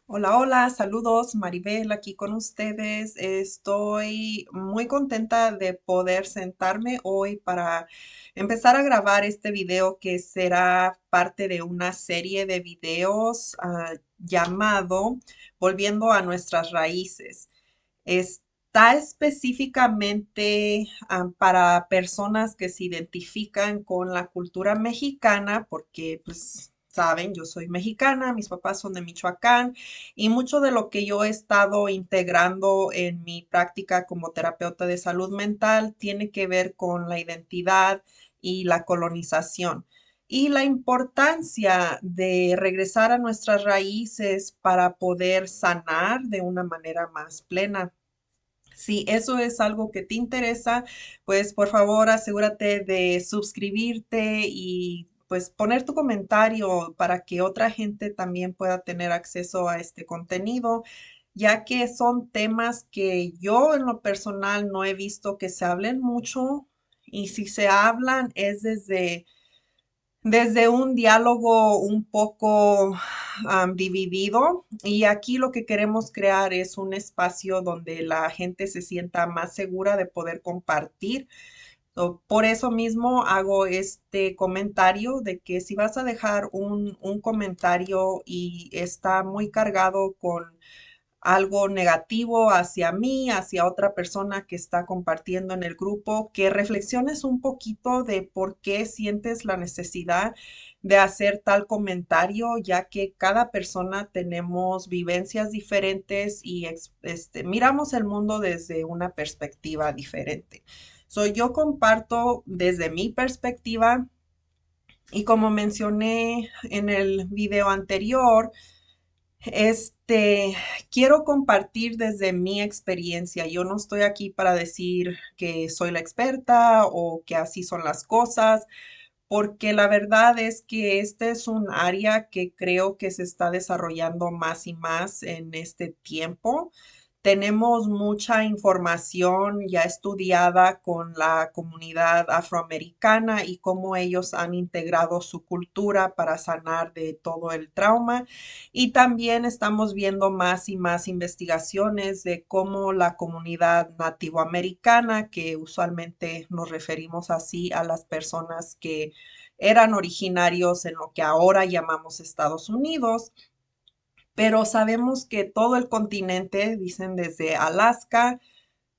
Hola, hola, saludos, Maribel aquí con ustedes. Estoy muy contenta de poder sentarme hoy para empezar a grabar este video que será parte de una serie de videos llamado Volviendo a nuestras raíces. Está específicamente para personas que se identifican con la cultura mexicana, porque pues saben, yo soy mexicana, mis papás son de Michoacán y mucho de lo que yo he estado integrando en mi práctica como terapeuta de salud mental tiene que ver con la identidad y la colonización. Y la importancia de regresar a nuestras raíces para poder sanar de una manera más plena. Si eso es algo que te interesa, pues por favor asegúrate de suscribirte y pues poner tu comentario para que otra gente también pueda tener acceso a este contenido, ya que son temas que yo en lo personal no he visto que se hablen mucho y si se hablan es desde un diálogo un poco dividido y aquí lo que queremos crear es un espacio donde la gente se sienta más segura de poder compartir. Por eso mismo hago este comentario de que si vas a dejar un comentario y está muy cargado con algo negativo hacia mí, hacia otra persona que está compartiendo en el grupo, que reflexiones un poquito de por qué sientes la necesidad de hacer tal comentario, ya que cada persona tenemos vivencias diferentes y miramos el mundo desde una perspectiva diferente. Yo comparto desde mi perspectiva y como mencioné en el video anterior, quiero compartir desde mi experiencia. Yo no estoy aquí para decir que soy la experta o que así son las cosas, porque la verdad es que este es un área que creo que se está desarrollando más y más en este tiempo. Tenemos mucha información ya estudiada con la comunidad afroamericana y cómo ellos han integrado su cultura para sanar de todo el trauma. Y también estamos viendo más y más investigaciones de cómo la comunidad nativoamericana, que usualmente nos referimos así a las personas que eran originarios en lo que ahora llamamos Estados Unidos, pero sabemos que todo el continente, dicen desde Alaska,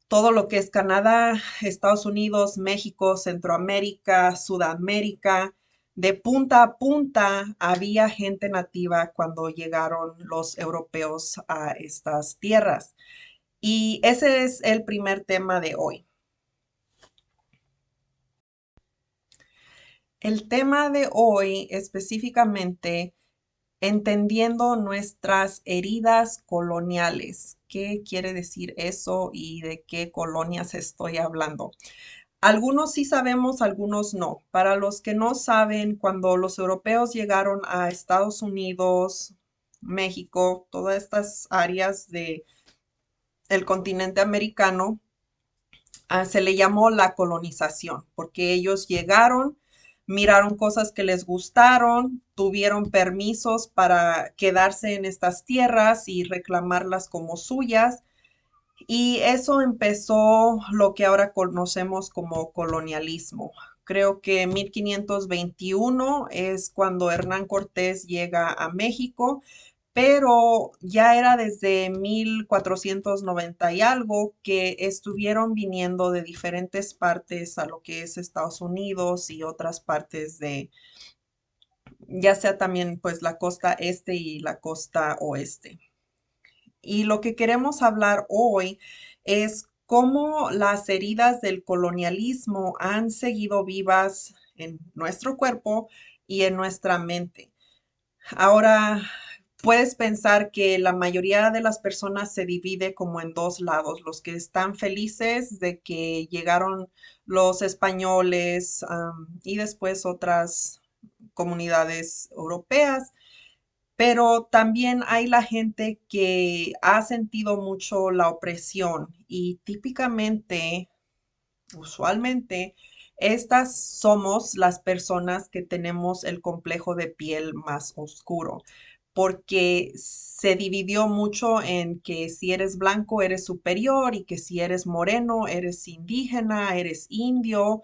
todo lo que es Canadá, Estados Unidos, México, Centroamérica, Sudamérica, de punta a punta había gente nativa cuando llegaron los europeos a estas tierras. Y ese es el primer tema de hoy. El tema de hoy específicamente entendiendo nuestras heridas coloniales. ¿Qué quiere decir eso y de qué colonias estoy hablando? Algunos sí sabemos, algunos no. Para los que no saben, cuando los europeos llegaron a Estados Unidos, México, todas estas áreas de el continente americano, se le llamó la colonización, porque ellos llegaron, miraron cosas que les gustaron, tuvieron permisos para quedarse en estas tierras y reclamarlas como suyas. Y eso empezó lo que ahora conocemos como colonialismo. Creo que 1521 es cuando Hernán Cortés llega a México, pero ya era desde 1490 y algo que estuvieron viniendo de diferentes partes a lo que es Estados Unidos y otras partes de, ya sea también pues la costa este y la costa oeste. Y lo que queremos hablar hoy es cómo las heridas del colonialismo han seguido vivas en nuestro cuerpo y en nuestra mente. Ahora, puedes pensar que la mayoría de las personas se divide como en dos lados, los que están felices de que llegaron los españoles, y después otras comunidades europeas, pero también hay la gente que ha sentido mucho la opresión y típicamente, usualmente, estas somos las personas que tenemos el complejo de piel más oscuro, porque se dividió mucho en que si eres blanco eres superior y que si eres moreno eres indígena, eres indio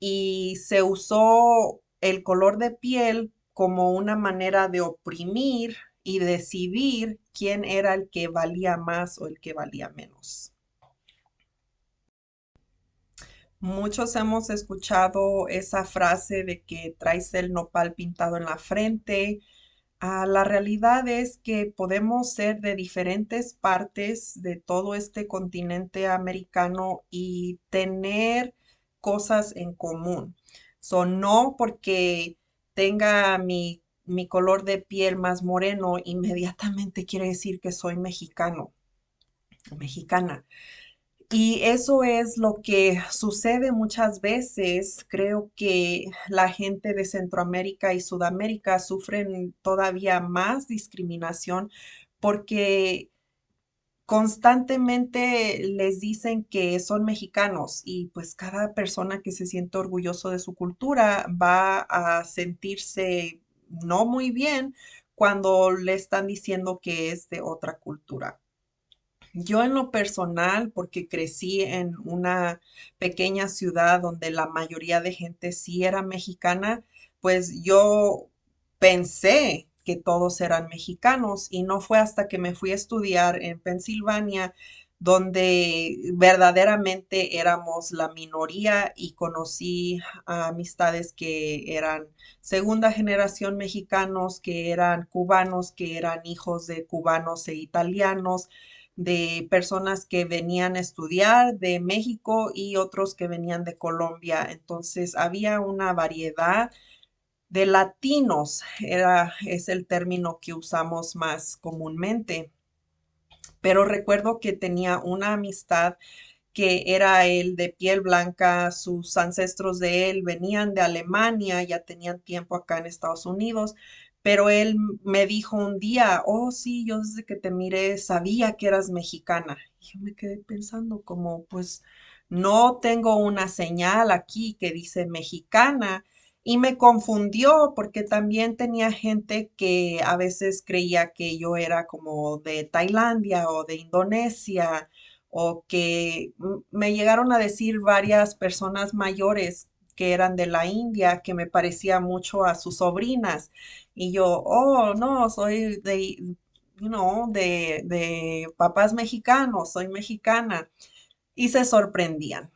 y se usó el color de piel como una manera de oprimir y decidir quién era el que valía más o el que valía menos. Muchos hemos escuchado esa frase de que traes el nopal pintado en la frente. La realidad es que podemos ser de diferentes partes de todo este continente americano y tener cosas en común. No porque tenga mi color de piel más moreno, inmediatamente quiere decir que soy mexicano o mexicana. Y eso es lo que sucede muchas veces. Creo que la gente de Centroamérica y Sudamérica sufren todavía más discriminación porque constantemente les dicen que son mexicanos y pues cada persona que se siente orgulloso de su cultura va a sentirse no muy bien cuando le están diciendo que es de otra cultura. Yo en lo personal, porque crecí en una pequeña ciudad donde la mayoría de gente sí era mexicana, pues yo pensé que todos eran mexicanos y no fue hasta que me fui a estudiar en Pensilvania donde verdaderamente éramos la minoría y conocí a amistades que eran segunda generación mexicanos, que eran cubanos, que eran hijos de cubanos e italianos, de personas que venían a estudiar de México y otros que venían de Colombia. Entonces había una variedad de latinos, es el término que usamos más comúnmente. Pero recuerdo que tenía una amistad que era él de piel blanca, sus ancestros de él venían de Alemania, ya tenían tiempo acá en Estados Unidos, pero él me dijo un día, oh sí, yo desde que te miré sabía que eras mexicana. Y yo me quedé pensando como, pues no tengo una señal aquí que dice mexicana. Y me confundió porque también tenía gente que a veces creía que yo era como de Tailandia o de Indonesia o que me llegaron a decir varias personas mayores que eran de la India, que me parecía mucho a sus sobrinas. Y yo, oh, no, soy de papás mexicanos, soy mexicana. Y se sorprendían.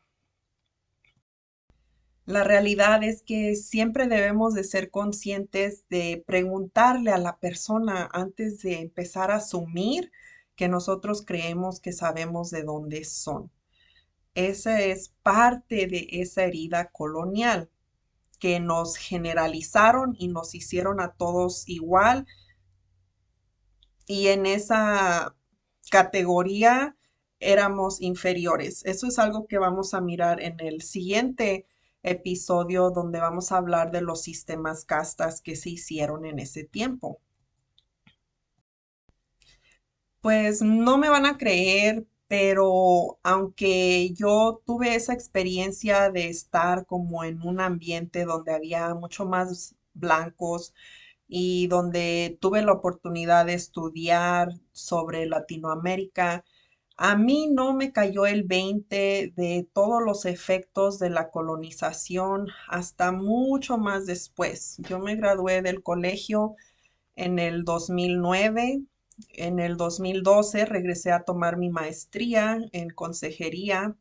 La realidad es que siempre debemos de ser conscientes de preguntarle a la persona antes de empezar a asumir que nosotros creemos que sabemos de dónde son. Esa es parte de esa herida colonial que nos generalizaron y nos hicieron a todos igual y en esa categoría éramos inferiores. Eso es algo que vamos a mirar en el siguiente episodio donde vamos a hablar de los sistemas castas que se hicieron en ese tiempo. Pues no me van a creer, pero aunque yo tuve esa experiencia de estar como en un ambiente donde había mucho más blancos y donde tuve la oportunidad de estudiar sobre Latinoamérica, a mí no me cayó el 20 de todos los efectos de la colonización hasta mucho más después. Yo me gradué del colegio en el 2009. En el 2012 regresé a tomar mi maestría en consejería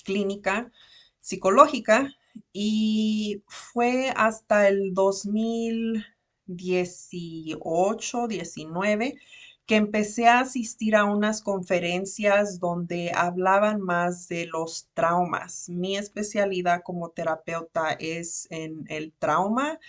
clínica psicológica y fue hasta el 2018, 19 que empecé a asistir a unas conferencias donde hablaban más de los traumas. Mi especialidad como terapeuta es en el trauma,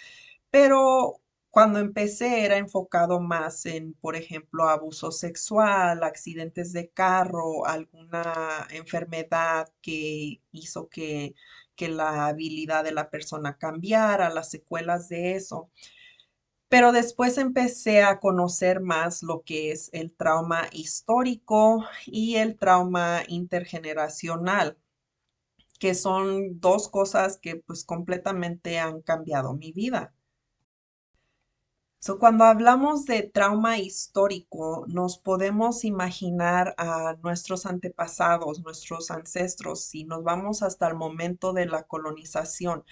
pero cuando empecé era enfocado más en, por ejemplo, abuso sexual, accidentes de carro, alguna enfermedad que hizo que la habilidad de la persona cambiara, las secuelas de eso. Pero después empecé a conocer más lo que es el trauma histórico y el trauma intergeneracional, que son dos cosas que pues completamente han cambiado mi vida. So, cuando hablamos de trauma histórico, nos podemos imaginar a nuestros antepasados, nuestros ancestros, si nos vamos hasta el momento de la colonización.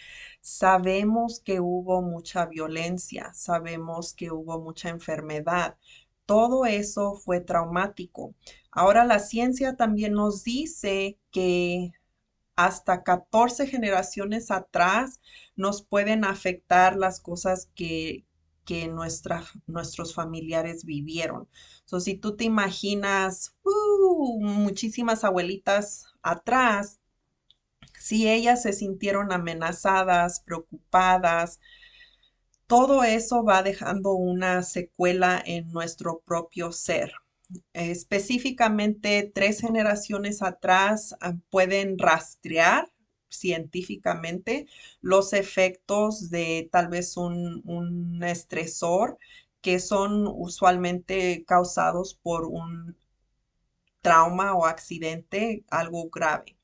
Sabemos que hubo mucha violencia, sabemos que hubo mucha enfermedad. Todo eso fue traumático. Ahora la ciencia también nos dice que hasta 14 generaciones atrás nos pueden afectar las cosas que nuestros familiares vivieron. So, si tú te imaginas muchísimas abuelitas atrás, si ellas se sintieron amenazadas, preocupadas, todo eso va dejando una secuela en nuestro propio ser. Específicamente, 3 generaciones atrás pueden rastrear científicamente los efectos de tal vez un estresor que son usualmente causados por un trauma o accidente, algo grave.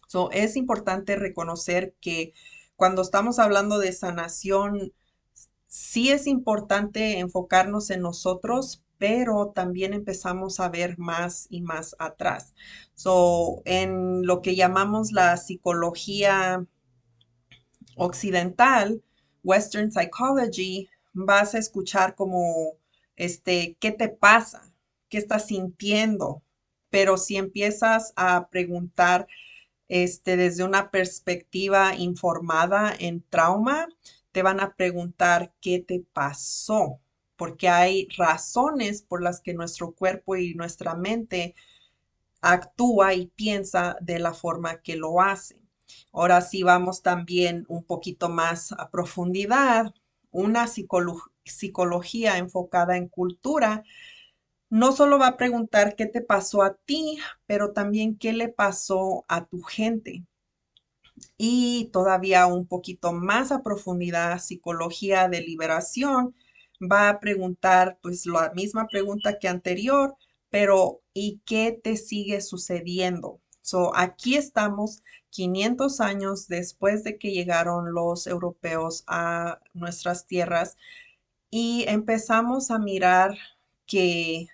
So, es importante reconocer que cuando estamos hablando de sanación, sí es importante enfocarnos en nosotros, pero también empezamos a ver más y más atrás. So, en lo que llamamos la psicología occidental, Western Psychology, vas a escuchar como, ¿qué te pasa? ¿Qué estás sintiendo? Pero si empiezas a preguntar desde una perspectiva informada en trauma, te van a preguntar qué te pasó, porque hay razones por las que nuestro cuerpo y nuestra mente actúa y piensa de la forma que lo hace. Ahora sí vamos también un poquito más a profundidad. Una psicología enfocada en cultura no solo va a preguntar qué te pasó a ti, pero también qué le pasó a tu gente. Y todavía un poquito más a profundidad, psicología de liberación va a preguntar pues la misma pregunta que anterior, pero ¿y qué te sigue sucediendo? So, aquí estamos 500 años después de que llegaron los europeos a nuestras tierras y empezamos a mirar que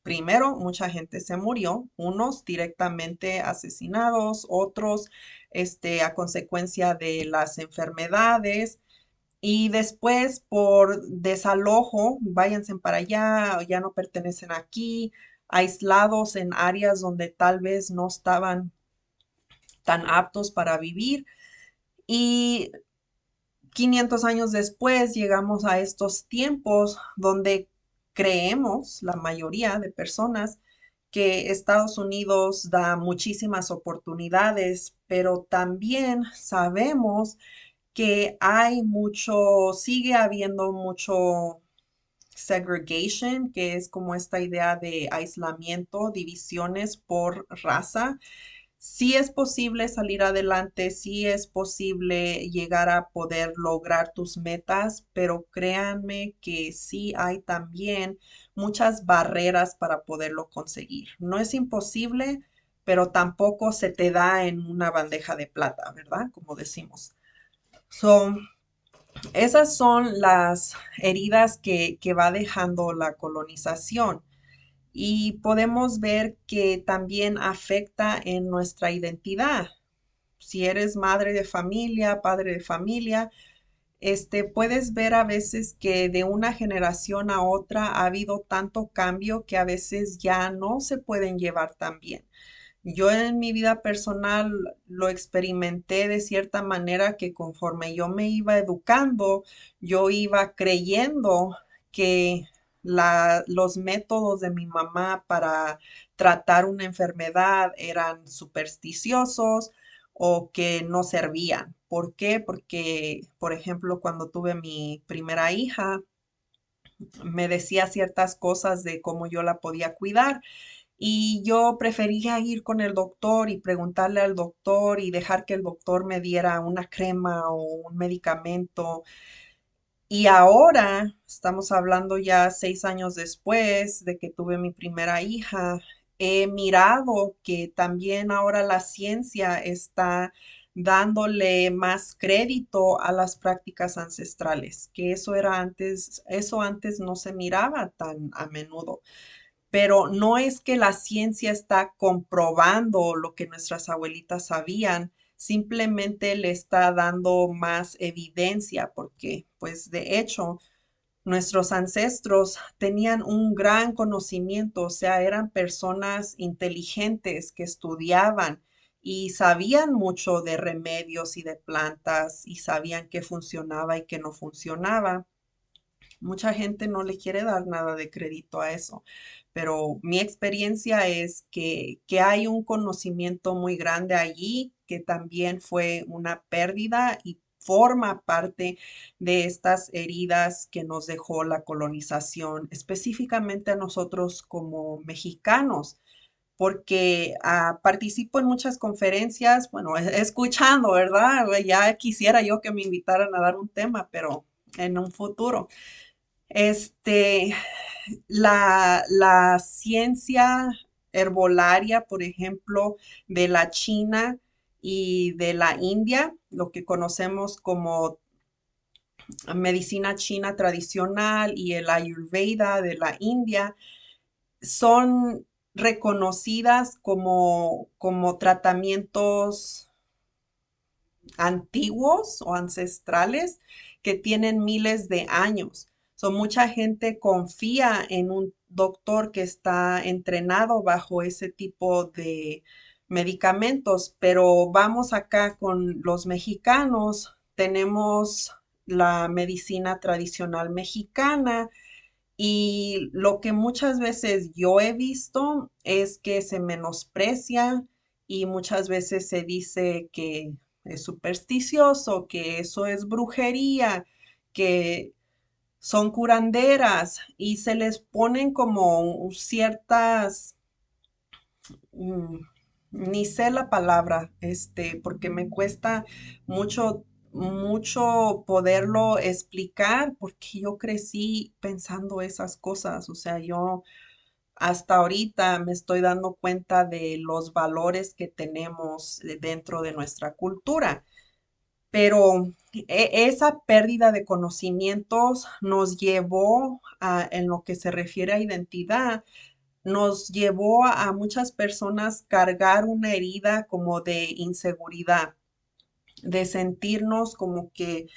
primero, mucha gente se murió, unos directamente asesinados, otros a consecuencia de las enfermedades y después por desalojo, váyanse para allá, ya no pertenecen aquí, aislados en áreas donde tal vez no estaban tan aptos para vivir y 500 años después llegamos a estos tiempos donde creemos, la mayoría de personas, que Estados Unidos da muchísimas oportunidades, pero también sabemos que hay mucho, sigue habiendo mucho segregation, que es como esta idea de aislamiento, divisiones por raza. Sí es posible salir adelante, sí es posible llegar a poder lograr tus metas, pero créanme que sí hay también muchas barreras para poderlo conseguir. No es imposible, pero tampoco se te da en una bandeja de plata, ¿verdad? Como decimos. So, esas son las heridas que va dejando la colonización y podemos ver que también afecta en nuestra identidad. Si eres madre de familia, padre de familia, puedes ver a veces que de una generación a otra ha habido tanto cambio que a veces ya no se pueden llevar tan bien. Yo en mi vida personal lo experimenté de cierta manera que conforme yo me iba educando, yo iba creyendo que los métodos de mi mamá para tratar una enfermedad eran supersticiosos o que no servían. ¿Por qué? Porque, por ejemplo, cuando tuve mi primera hija, me decía ciertas cosas de cómo yo la podía cuidar y yo prefería ir con el doctor y preguntarle al doctor y dejar que el doctor me diera una crema o un medicamento. Y ahora, estamos hablando ya 6 años después de que tuve mi primera hija, he mirado que también ahora la ciencia está dándole más crédito a las prácticas ancestrales, que eso antes no se miraba tan a menudo. Pero no es que la ciencia está comprobando lo que nuestras abuelitas sabían, simplemente le está dando más evidencia, porque pues de hecho nuestros ancestros tenían un gran conocimiento, o sea, eran personas inteligentes que estudiaban y sabían mucho de remedios y de plantas y sabían qué funcionaba y qué no funcionaba. Mucha gente no le quiere dar nada de crédito a eso, pero mi experiencia es que hay un conocimiento muy grande allí que también fue una pérdida y forma parte de estas heridas que nos dejó la colonización, específicamente a nosotros como mexicanos. Porque participo en muchas conferencias, bueno, escuchando, ¿verdad? Ya quisiera yo que me invitaran a dar un tema, pero en un futuro. Este, la ciencia herbolaria, por ejemplo, de la China y de la India, lo que conocemos como medicina china tradicional y el Ayurveda de la India, son reconocidas como tratamientos antiguos o ancestrales que tienen miles de años. Mucha gente confía en un doctor que está entrenado bajo ese tipo de medicamentos, pero vamos acá con los mexicanos, tenemos la medicina tradicional mexicana y lo que muchas veces yo he visto es que se menosprecia y muchas veces se dice que es supersticioso, que eso es brujería, que son curanderas y se les ponen como ciertas, mm, ni sé la palabra, porque me cuesta mucho, mucho poderlo explicar porque yo crecí pensando esas cosas, o sea, yo hasta ahorita me estoy dando cuenta de los valores que tenemos dentro de nuestra cultura. Pero esa pérdida de conocimientos nos llevó en lo que se refiere a identidad, nos llevó a muchas personas cargar una herida como de inseguridad, de sentirnos como que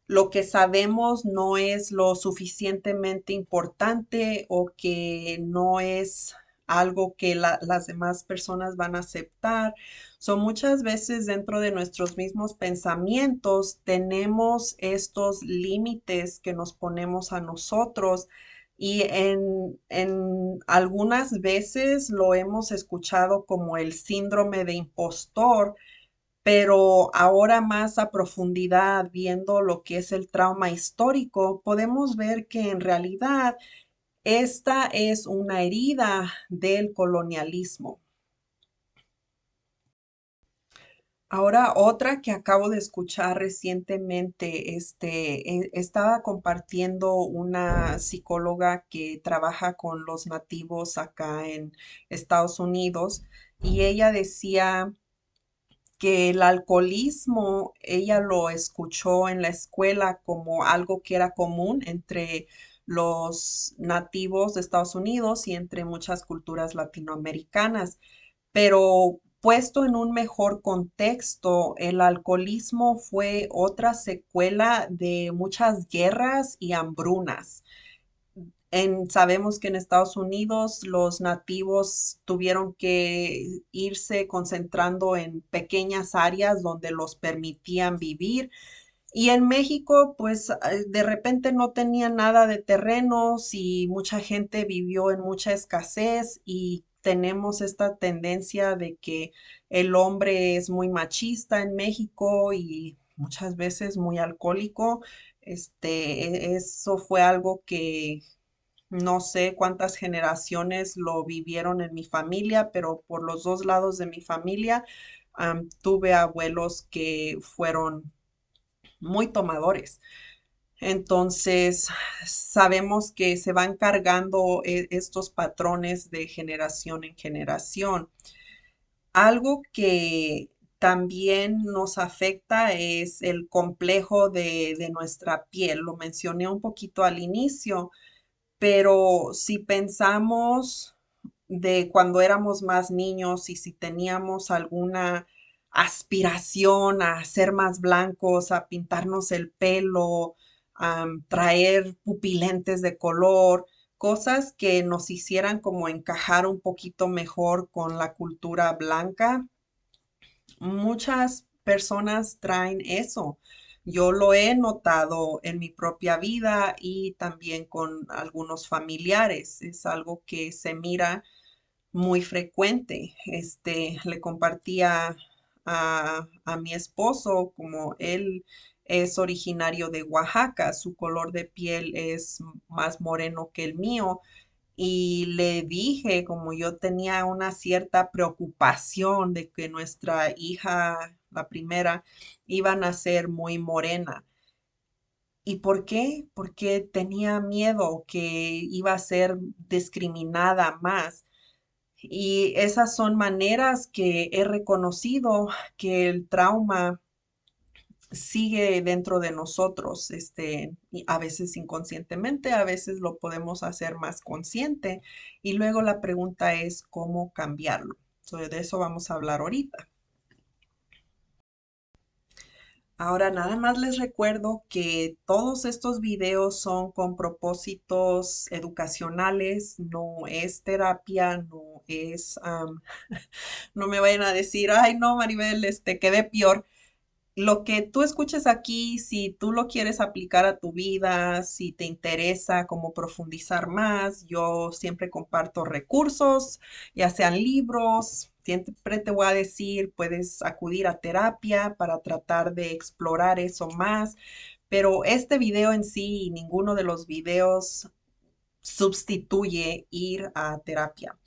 lo que sabemos no es lo suficientemente importante o que no es algo que las demás personas van a aceptar. Son muchas veces dentro de nuestros mismos pensamientos tenemos estos límites que nos ponemos a nosotros y en algunas veces lo hemos escuchado como el síndrome de impostor, pero ahora más a profundidad, viendo lo que es el trauma histórico, podemos ver que en realidad esta es una herida del colonialismo. Ahora, otra que acabo de escuchar recientemente, estaba compartiendo una psicóloga que trabaja con los nativos acá en Estados Unidos y ella decía que el alcoholismo, ella lo escuchó en la escuela como algo que era común entre los nativos de Estados Unidos y entre muchas culturas latinoamericanas, pero puesto en un mejor contexto, el alcoholismo fue otra secuela de muchas guerras y hambrunas. Sabemos que en Estados Unidos los nativos tuvieron que irse concentrando en pequeñas áreas donde los permitían vivir. Y en México, pues de repente no tenían nada de terrenos y mucha gente vivió en mucha escasez y tenemos esta tendencia de que el hombre es muy machista en México y muchas veces muy alcohólico. Eso fue algo que no sé cuántas generaciones lo vivieron en mi familia, pero por los dos lados de mi familia, tuve abuelos que fueron muy tomadores. Entonces, sabemos que se van cargando estos patrones de generación en generación. Algo que también nos afecta es el complejo de nuestra piel. Lo mencioné un poquito al inicio, pero si pensamos de cuando éramos más niños y si teníamos alguna aspiración a ser más blancos, a pintarnos el pelo, a traer pupilentes de color, cosas que nos hicieran como encajar un poquito mejor con la cultura blanca, muchas personas traen eso. Yo lo he notado en mi propia vida y también con algunos familiares. Es algo que se mira muy frecuente. Le compartía a mi esposo como él es originario de Oaxaca, su color de piel es más moreno que el mío y le dije, como yo tenía una cierta preocupación de que nuestra hija, la primera, iba a nacer muy morena. ¿Y por qué? Porque tenía miedo que iba a ser discriminada más. Y esas son maneras que he reconocido que el trauma sigue dentro de nosotros, y a veces inconscientemente, a veces lo podemos hacer más consciente. Y luego la pregunta es cómo cambiarlo. De eso vamos a hablar ahorita. Ahora nada más les recuerdo que todos estos videos son con propósitos educacionales, no es terapia, no es, no me vayan a decir, ay no, Maribel, quedé peor. Lo que tú escuches aquí, si tú lo quieres aplicar a tu vida, si te interesa cómo profundizar más, yo siempre comparto recursos, ya sean libros, siempre te voy a decir, puedes acudir a terapia para tratar de explorar eso más, pero este video en sí y ninguno de los videos sustituye ir a terapia.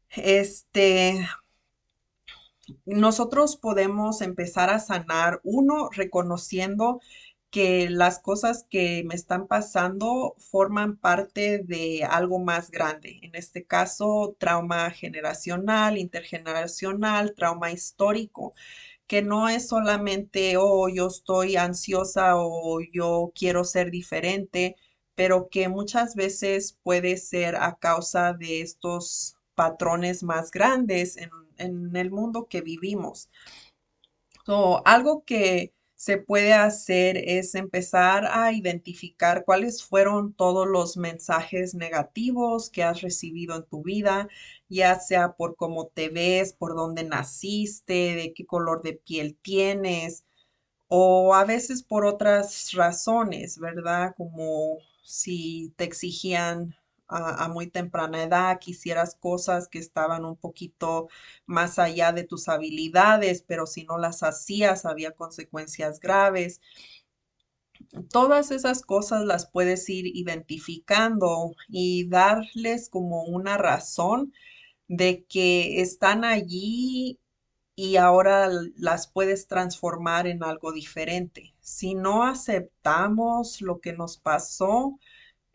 Este, Nosotros podemos empezar a sanar, uno, reconociendo que las cosas que me están pasando forman parte de algo más grande. En este caso, trauma generacional, intergeneracional, trauma histórico, que no es solamente, oh, yo estoy ansiosa o yo quiero ser diferente, pero que muchas veces puede ser a causa de estos patrones más grandes en el mundo que vivimos. Algo que se puede hacer es empezar a identificar cuáles fueron todos los mensajes negativos que has recibido en tu vida, ya sea por cómo te ves, por dónde naciste, de qué color de piel tienes, o a veces por otras razones, ¿verdad? Como si te exigían a muy temprana edad que hicieras cosas que estaban un poquito más allá de tus habilidades, pero si no las hacías había consecuencias graves. Todas esas cosas las puedes ir identificando y darles como una razón de que están allí y ahora las puedes transformar en algo diferente. Si no aceptamos lo que nos pasó,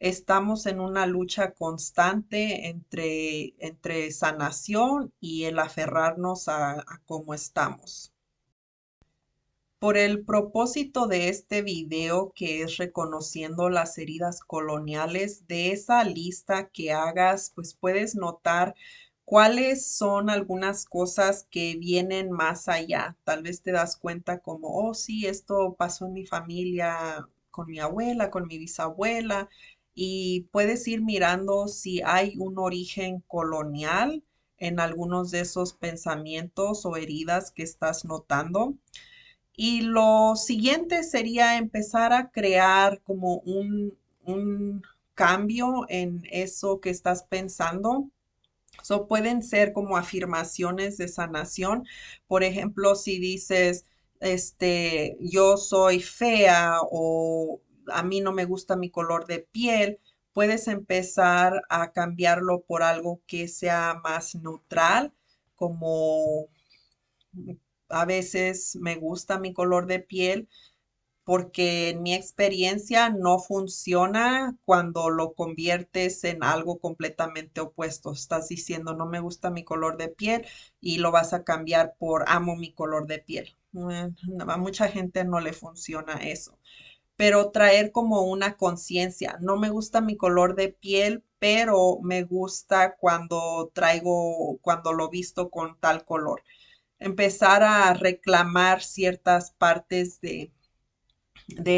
estamos en una lucha constante entre sanación y el aferrarnos a cómo estamos. Por el propósito de este video, que es reconociendo las heridas coloniales, de esa lista que hagas, pues puedes notar cuáles son algunas cosas que vienen más allá. Tal vez te das cuenta como, oh, sí, esto pasó en mi familia, con mi abuela, con mi bisabuela, y puedes ir mirando si hay un origen colonial en algunos de esos pensamientos o heridas que estás notando. Y lo siguiente sería empezar a crear como un cambio en eso que estás pensando. Pueden ser como afirmaciones de sanación. Por ejemplo, si dices, yo soy fea o a mí no me gusta mi color de piel, puedes empezar a cambiarlo por algo que sea más neutral, como a veces me gusta mi color de piel, porque en mi experiencia no funciona cuando lo conviertes en algo completamente opuesto. Estás diciendo, no me gusta mi color de piel y lo vas a cambiar por amo mi color de piel. A mucha gente no le funciona eso, pero traer como una conciencia. No me gusta mi color de piel, pero me gusta cuando lo visto con tal color. Empezar a reclamar ciertas partes de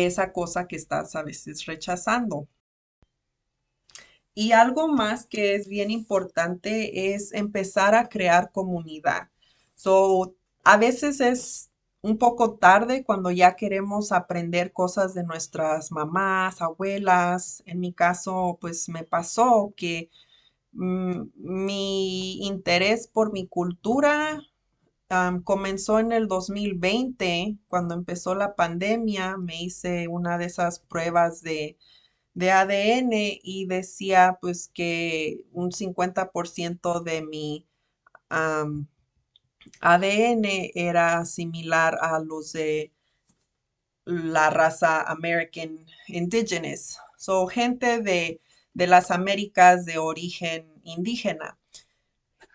esa cosa que estás a veces rechazando. Y algo más que es bien importante es empezar a crear comunidad. So, a veces es un poco tarde cuando ya queremos aprender cosas de nuestras mamás, abuelas. En mi caso, pues me pasó que mi interés por mi cultura comenzó en el 2020, cuando empezó la pandemia. Me hice una de esas pruebas de ADN y decía pues que un 50% de mi am, ADN era similar a los de la raza American Indigenous, so gente de las Américas de origen indígena.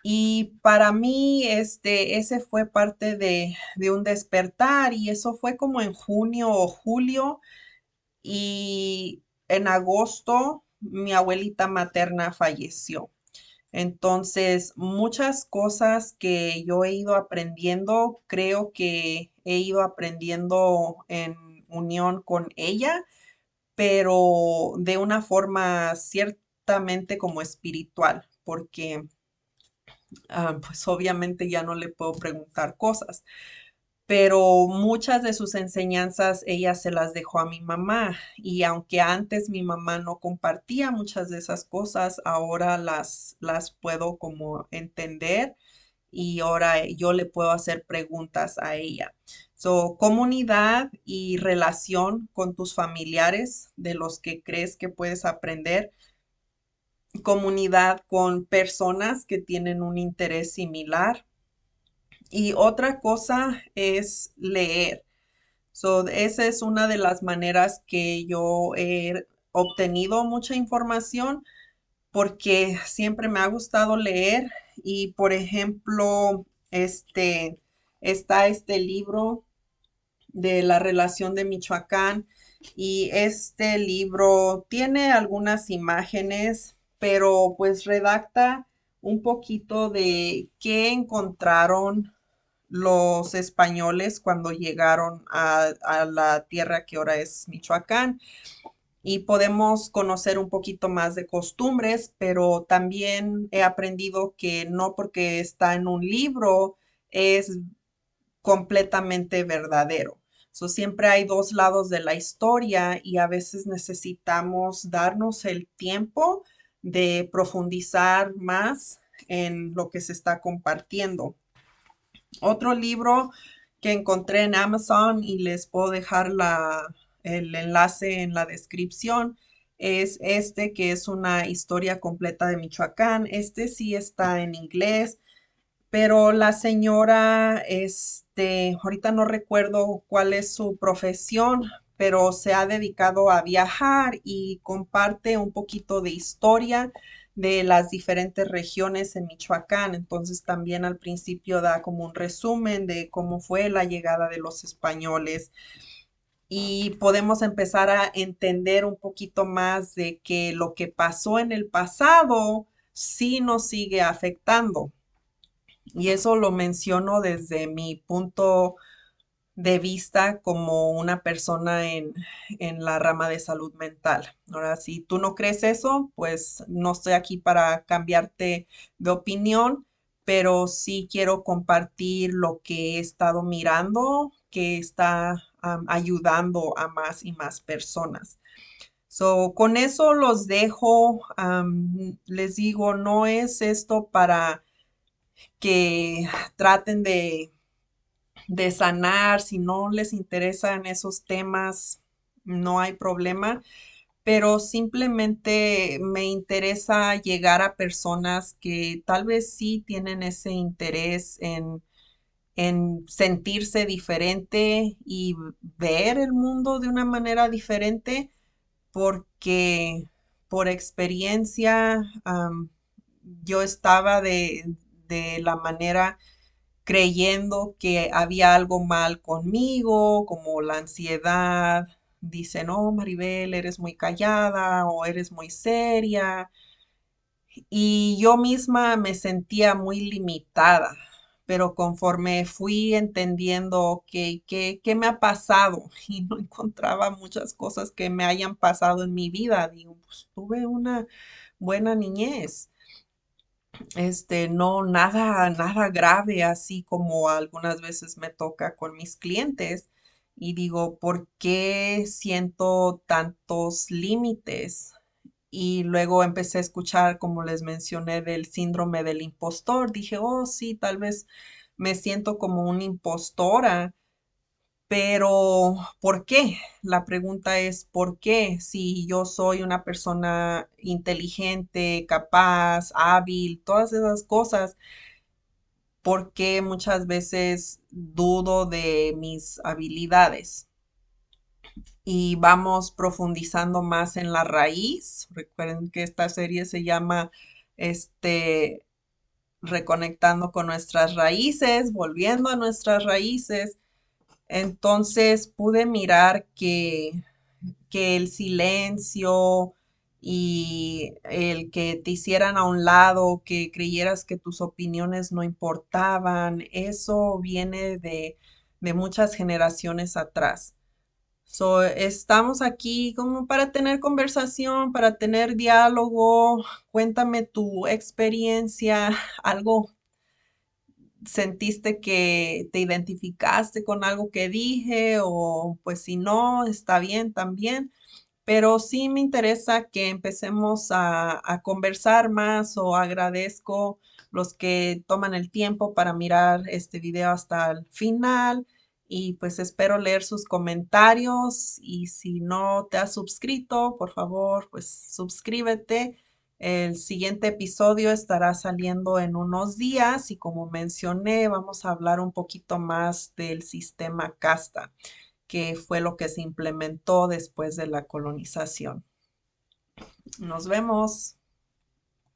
Y para mí, ese fue parte de un despertar y eso fue como en junio o julio. Y en agosto mi abuelita materna falleció. Entonces, muchas cosas que yo he ido aprendiendo, creo que he ido aprendiendo en unión con ella, pero de una forma ciertamente como espiritual, porque pues obviamente ya no le puedo preguntar cosas, pero muchas de sus enseñanzas ella se las dejó a mi mamá, y aunque antes mi mamá no compartía muchas de esas cosas, ahora las puedo como entender y ahora yo le puedo hacer preguntas a ella. So, comunidad y relación con tus familiares de los que crees que puedes aprender, comunidad con personas que tienen un interés similar, y otra cosa es leer. So, esa es una de las maneras que yo he obtenido mucha información, porque siempre me ha gustado leer. Y por ejemplo, está este libro de la relación de Michoacán, y este libro tiene algunas imágenes, pero pues redacta un poquito de qué encontraron los españoles cuando llegaron a la tierra que ahora es Michoacán, y podemos conocer un poquito más de costumbres, pero también he aprendido que no porque está en un libro es completamente verdadero. So, siempre hay dos lados de la historia y a veces necesitamos darnos el tiempo de profundizar más en lo que se está compartiendo. Otro libro que encontré en Amazon, y les puedo dejar el enlace en la descripción, es este, que es una historia completa de Michoacán. Este sí está en inglés, pero la señora, ahorita no recuerdo cuál es su profesión, pero se ha dedicado a viajar y comparte un poquito de historia de las diferentes regiones en Michoacán. Entonces también al principio da como un resumen de cómo fue la llegada de los españoles, y podemos empezar a entender un poquito más de que lo que pasó en el pasado sí nos sigue afectando. Y eso lo menciono desde mi punto de vista como una persona en la rama de salud mental. Ahora, si tú no crees eso, pues no estoy aquí para cambiarte de opinión, pero sí quiero compartir lo que he estado mirando que está ayudando a más y más personas. So, con eso los dejo. Les digo, no es esto para que traten de sanar. Si no les interesan esos temas, no hay problema, pero simplemente me interesa llegar a personas que tal vez sí tienen ese interés en sentirse diferente y ver el mundo de una manera diferente, porque por experiencia yo estaba de la manera creyendo que había algo mal conmigo, como la ansiedad. Dicen, oh, Maribel, eres muy callada o eres muy seria. Y yo misma me sentía muy limitada, pero conforme fui entendiendo qué me ha pasado y no encontraba muchas cosas que me hayan pasado en mi vida, digo, pues tuve una buena niñez. No, nada grave, así como algunas veces me toca con mis clientes. Y digo, ¿por qué siento tantos límites? Y luego empecé a escuchar, como les mencioné, del síndrome del impostor. Dije, oh, sí, tal vez me siento como una impostora, pero ¿por qué? La pregunta es, ¿por qué? Si yo soy una persona inteligente, capaz, hábil, todas esas cosas, ¿por qué muchas veces dudo de mis habilidades? Y vamos profundizando más en la raíz. Recuerden que esta serie se llama este Reconectando con nuestras raíces, volviendo a nuestras raíces. Entonces pude mirar que el silencio y el que te hicieran a un lado, que creyeras que tus opiniones no importaban, eso viene de muchas generaciones atrás. So, estamos aquí como para tener conversación, para tener diálogo. Cuéntame tu experiencia, algo sentiste que te identificaste con algo que dije o pues si no, está bien también. Pero sí me interesa que empecemos a conversar más o agradezco los que toman el tiempo para mirar este video hasta el final y pues espero leer sus comentarios y si no te has suscrito, por favor, pues suscríbete. El siguiente episodio estará saliendo en unos días y como mencioné, vamos a hablar un poquito más del sistema casta, que fue lo que se implementó después de la colonización. Nos vemos.